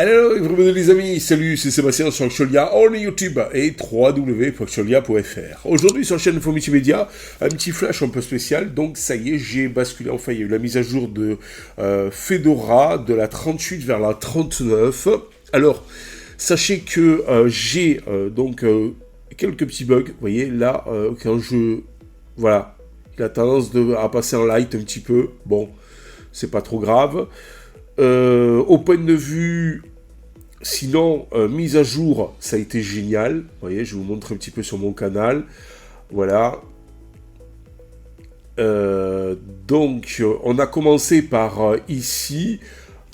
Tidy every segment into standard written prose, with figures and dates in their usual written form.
Hello les amis, salut, c'est Sébastien sur Axolia, on est YouTube et www.axolia.fr. Aujourd'hui sur la chaîne Info Multimédia, un petit flash un peu spécial, donc ça y est, j'ai basculé, enfin il y a eu la mise à jour de Fedora de la 38 vers la 39. Alors, sachez que j'ai quelques petits bugs, vous voyez, là, quand je... Voilà, il a tendance à passer en light un petit peu, bon, c'est pas trop grave. Au point de vue, sinon, mise à jour, ça a été génial. Vous voyez, je vais vous montrer un petit peu sur mon canal. Voilà. On a commencé par ici.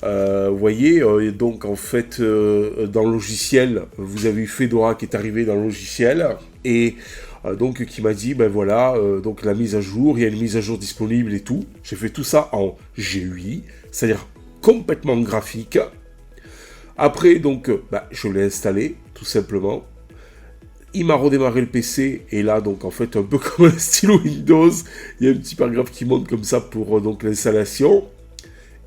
Vous voyez, donc en fait, dans le logiciel, vous avez eu Fedora qui est arrivé dans le logiciel. Et donc qui m'a dit, ben voilà, donc la mise à jour, il y a une mise à jour disponible et tout. J'ai fait tout ça en GUI, c'est-à-dire complètement graphique. Après, donc, je l'ai installé, tout simplement. Il m'a redémarré le PC, et là, donc, en fait, un peu comme un stylo Windows, il y a un petit paragraphe qui monte comme ça pour donc l'installation.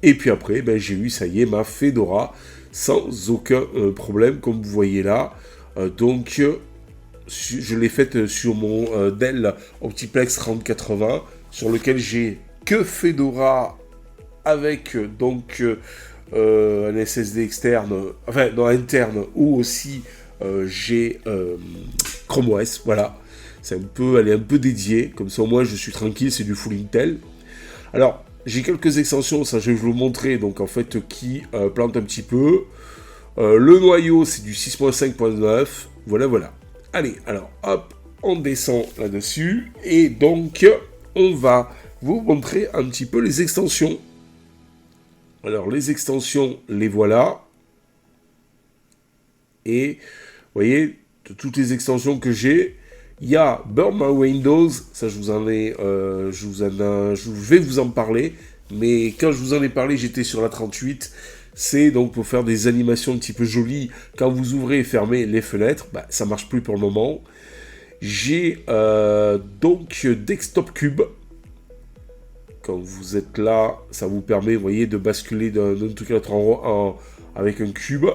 Et puis après, j'ai eu, ça y est, ma Fedora, sans aucun problème, comme vous voyez là. Je l'ai faite sur mon Dell Optiplex 3080, sur lequel j'ai que Fedora avec un SSD externe, enfin non interne, ou aussi j'ai Chrome OS, voilà. Elle est un peu dédiée, comme ça au moins je suis tranquille, c'est du full Intel. Alors, j'ai quelques extensions, ça je vais vous le montrer, donc en fait qui plantent un petit peu. Le noyau c'est du 6.5.9, voilà. Allez, alors hop, on descend là-dessus, et donc on va vous montrer un petit peu les extensions. Alors, les extensions, les voilà. Et, vous voyez, de toutes les extensions que j'ai, il y a Burn My Windows, ça je vais vous en parler, mais quand je vous en ai parlé, j'étais sur la 38, c'est donc pour faire des animations un petit peu jolies, quand vous ouvrez et fermez les fenêtres, ça marche plus pour le moment. J'ai donc Desktop Cube. Quand vous êtes là, ça vous permet, vous voyez, de basculer d'un truc à l'autre avec un cube.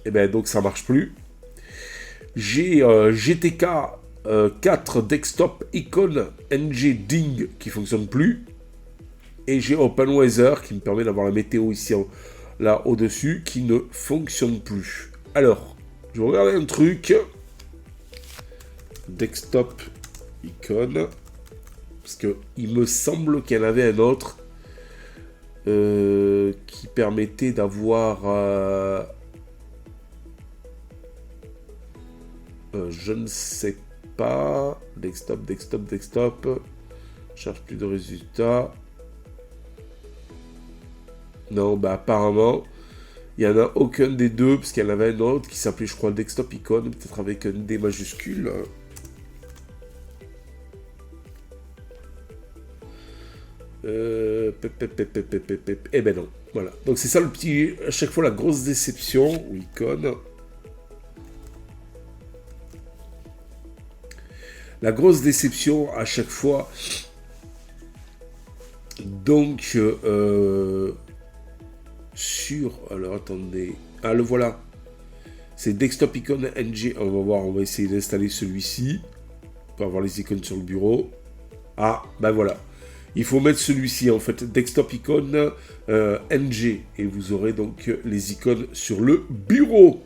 Et bien donc ça marche plus. J'ai GTK 4 Desktop Icon NG Ding qui fonctionne plus. Et j'ai OpenWeather qui me permet d'avoir la météo ici là au-dessus qui ne fonctionne plus. Alors, je vais regarder un truc. Desktop Icon. Parce qu'il me semble qu'il y en avait un autre qui permettait d'avoir... je ne sais pas. Desktop. Cherche plus de résultats. Non, apparemment, il n'y en a aucun des deux, parce qu'il y en avait un autre qui s'appelait, je crois, Desktop Icon, peut-être avec un D majuscule. Eh ben non, voilà. Donc c'est ça le petit, à chaque fois la grosse déception, ou icône. La grosse déception à chaque fois. Donc alors attendez, le voilà. C'est Desktop Icon NG. On va voir, on va essayer d'installer celui-ci pour avoir les icônes sur le bureau. Voilà. Il faut mettre celui-ci, en fait, Desktop Icon NG, et vous aurez donc les icônes sur le bureau.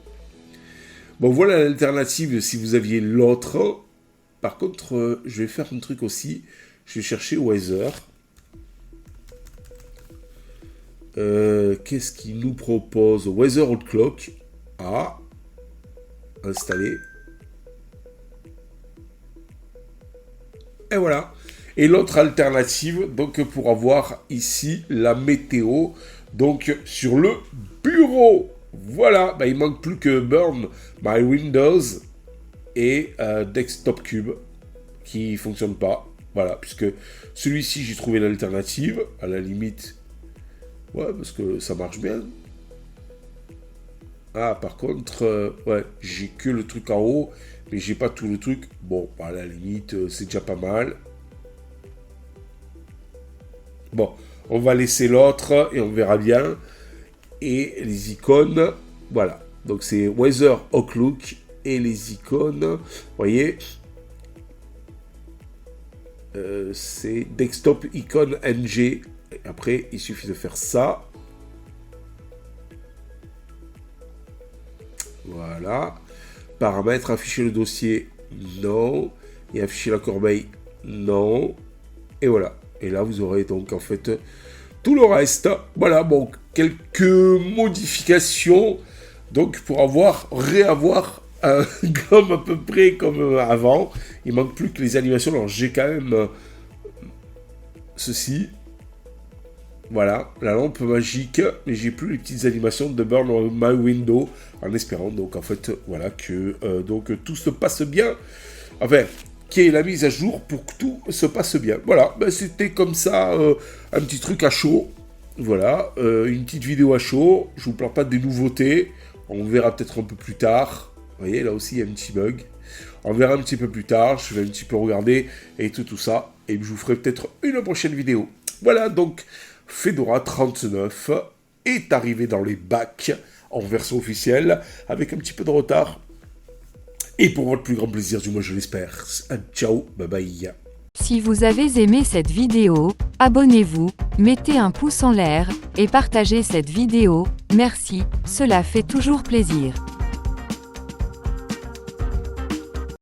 Bon, voilà l'alternative si vous aviez l'autre. Par contre, je vais faire un truc aussi. Je vais chercher Weather. Qu'est-ce qu'il nous propose? Weather Outlook. Installé. Et voilà. Et l'autre alternative, donc pour avoir ici la météo, donc sur le bureau. Voilà, il manque plus que Burn My Windows et Desktop Cube qui fonctionne pas. Voilà, puisque celui-ci j'ai trouvé l'alternative, à la limite, ouais, parce que ça marche bien. Par contre, j'ai que le truc en haut, mais j'ai pas tout le truc. Bon, à la limite, c'est déjà pas mal. Bon, on va laisser l'autre et on verra bien. Et les icônes, Voilà, donc c'est Weather Outlook et les icônes, vous voyez, c'est Desktop Icon NG. Et après, il suffit de faire ça. Voilà. Paramètres, afficher le dossier, non. Et afficher la corbeille, non. Et voilà. Et là, vous aurez donc en fait tout le reste. Voilà, bon, quelques modifications. Donc, pour réavoir un gomme à peu près comme avant. Il manque plus que les animations. Alors, j'ai quand même ceci. Voilà, la lampe magique, mais j'ai plus les petites animations de Burn My Window, en espérant donc en fait voilà que donc tout se passe bien, enfin qu'il y ait la mise à jour pour que tout se passe bien. Voilà, ben, c'était comme ça un petit truc à chaud, voilà, une petite vidéo à chaud. Je vous parle pas des nouveautés, on verra peut-être un peu plus tard. Vous voyez, là aussi il y a un petit bug. On verra un petit peu plus tard, je vais un petit peu regarder et tout ça, et je vous ferai peut-être une prochaine vidéo. Voilà, donc Fedora 39 est arrivé dans les bacs en version officielle, avec un petit peu de retard. Et pour votre plus grand plaisir, du moins je l'espère. Ciao, bye bye. Si vous avez aimé cette vidéo, abonnez-vous, mettez un pouce en l'air, et partagez cette vidéo, merci, cela fait toujours plaisir.